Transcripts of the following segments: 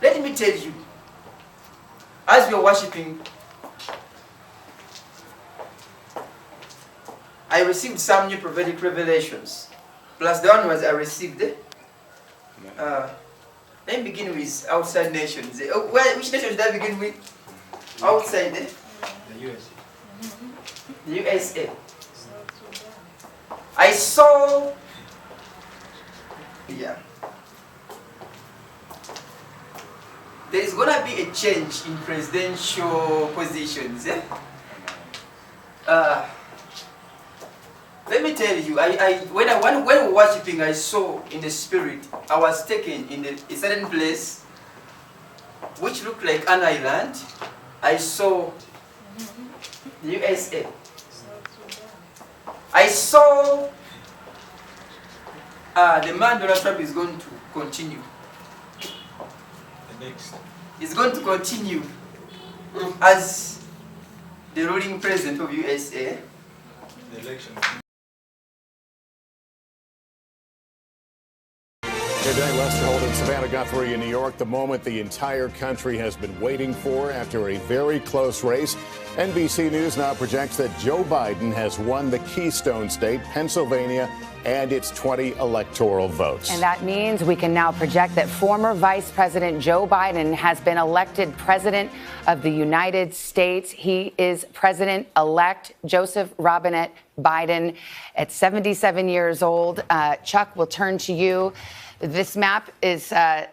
Let me tell you, as we are worshiping, I received some new prophetic revelations, plus the one was I received. Let me begin with outside nations. Which nation should I begin with? Outside, the USA. The USA. I saw, there is going to be a change in presidential positions. Let me tell you, when we were worshiping, I saw in the spirit, I was taken in a certain place which looked like an island. I saw the USA. I saw the man Donald Trump is going to continue. Is going to continue as the ruling president of USA. The election. Good day, Lester Holt and Savannah Guthrie in New York. The moment the entire country has been waiting for after a very close race. NBC News now projects that Joe Biden has won the Keystone State, Pennsylvania, and its 20 electoral votes. And that means we can now project that former Vice President Joe Biden has been elected President of the United States. He is President-elect Joseph Robinette Biden at 77 years old. Chuck, we'll turn to you. This map is a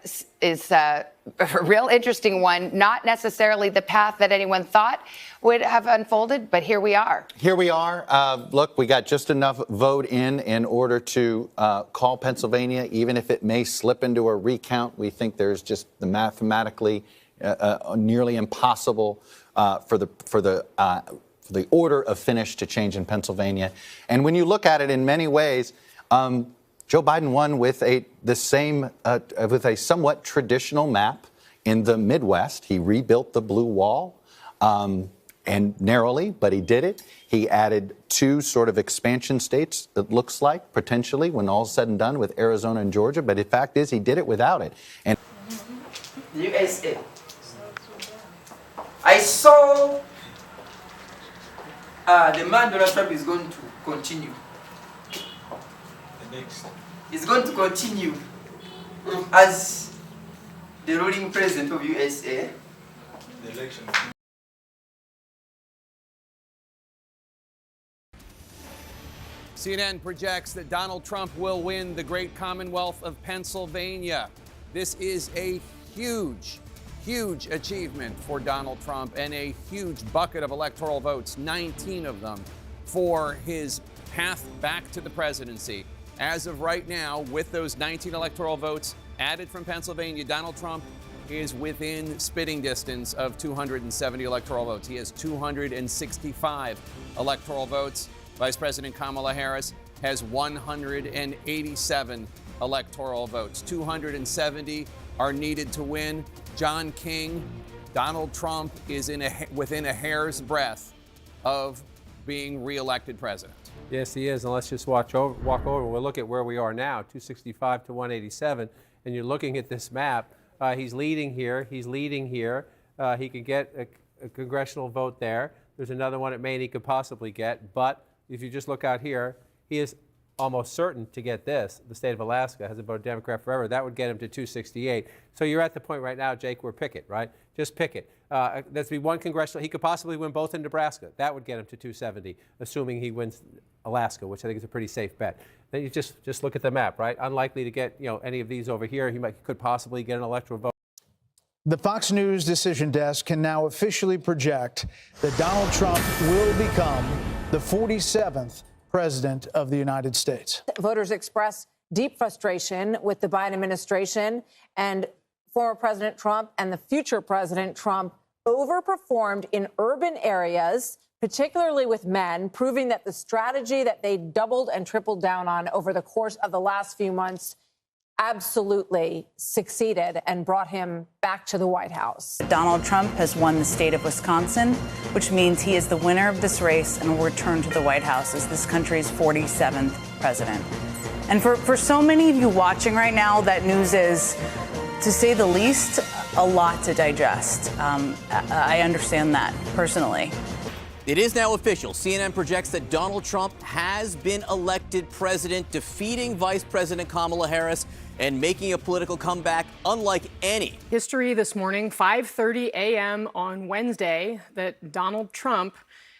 real interesting one, not necessarily the path that anyone thought would have unfolded, but here we are. Here we are. Look, we got just enough vote in order to call Pennsylvania, even if it may slip into a recount. We think there's just the mathematically nearly impossible for the order of finish to change in Pennsylvania. And when you look at it in many ways, Joe Biden won with a somewhat traditional map in the Midwest. He rebuilt the blue wall, and narrowly, but he did it. He added two sort of expansion states, it looks like, potentially, when all's said and done, with Arizona and Georgia. But the fact is, he did it without it. And the USA. I saw the man Donald Trump is going to continue. Is going to continue as the ruling president of USA. The election. CNN projects that Donald Trump will win the great Commonwealth of Pennsylvania. This is a huge, huge achievement for Donald Trump and a huge bucket of electoral votes, 19 of them, for his path back to the presidency. As of right now, with those 19 electoral votes added from Pennsylvania, Donald Trump is within spitting distance of 270 electoral votes. He has 265 electoral votes. Vice President Kamala Harris has 187 electoral votes. 270 are needed to win. John King, Donald Trump is within a hair's breadth of being reelected president. Yes, he is. And let's just walk over. We'll look at where we are now, 265 to 187. And you're looking at this map. He's leading here. He's leading here. He could get a congressional vote there. There's another one at Maine he could possibly get. But if you just look out here, he is almost certain to get this. The state of Alaska hasn't voted Democrat forever. That would get him to 268. So you're at the point right now, Jake, where pick it, right? Just pick it. There's be one congressional. He could possibly win both in Nebraska. That would get him to 270, assuming he wins Alaska, which I think is a pretty safe bet. Then you just look at the map, right? Unlikely to get any of these over here. He could possibly get an electoral vote. The Fox News decision desk can now officially project that Donald Trump will become the 47th president of the United States. Voters express deep frustration with the Biden administration, and former President Trump and the future President Trump overperformed in urban areas, particularly with men, proving that the strategy that they doubled and tripled down on over the course of the last few months absolutely succeeded and brought him back to the White House. Donald Trump has won the state of Wisconsin, which means he is the winner of this race and will return to the White House as this country's 47th president. And for so many of you watching right now, that news is, to say the least, a lot to digest. I understand that personally. It is now official. CNN projects that Donald Trump has been elected president, defeating Vice President Kamala Harris and making a political comeback unlike any. History this morning, 5:30 a.m. on Wednesday, that Donald Trump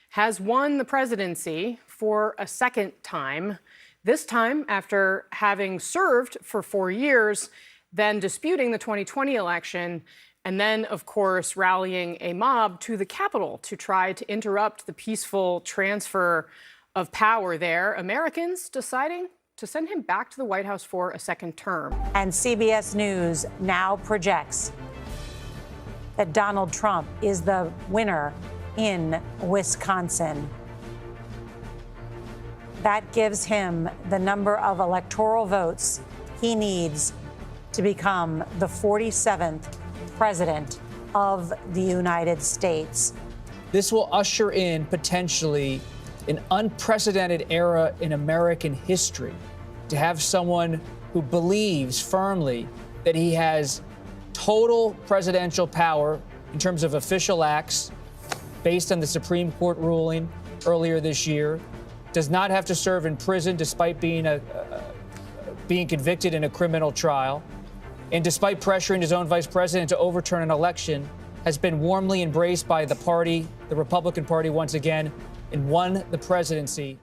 has won the presidency for a second time, this time after having served for 4 years, then disputing the 2020 election, and then, of course, rallying a mob to the Capitol to try to interrupt the peaceful transfer of power there. Americans deciding to send him back to the White House for a second term. And CBS News now projects that Donald Trump is the winner in Wisconsin. That gives him the number of electoral votes he needs to become the 47th president of the United States. This will usher in potentially an unprecedented era in American history, to have someone who believes firmly that he has total presidential power in terms of official acts based on the Supreme Court ruling earlier this year, does not have to serve in prison despite being convicted in a criminal trial, and despite pressuring his own vice president to overturn an election, has been warmly embraced by the party, the Republican Party once again, and won the presidency.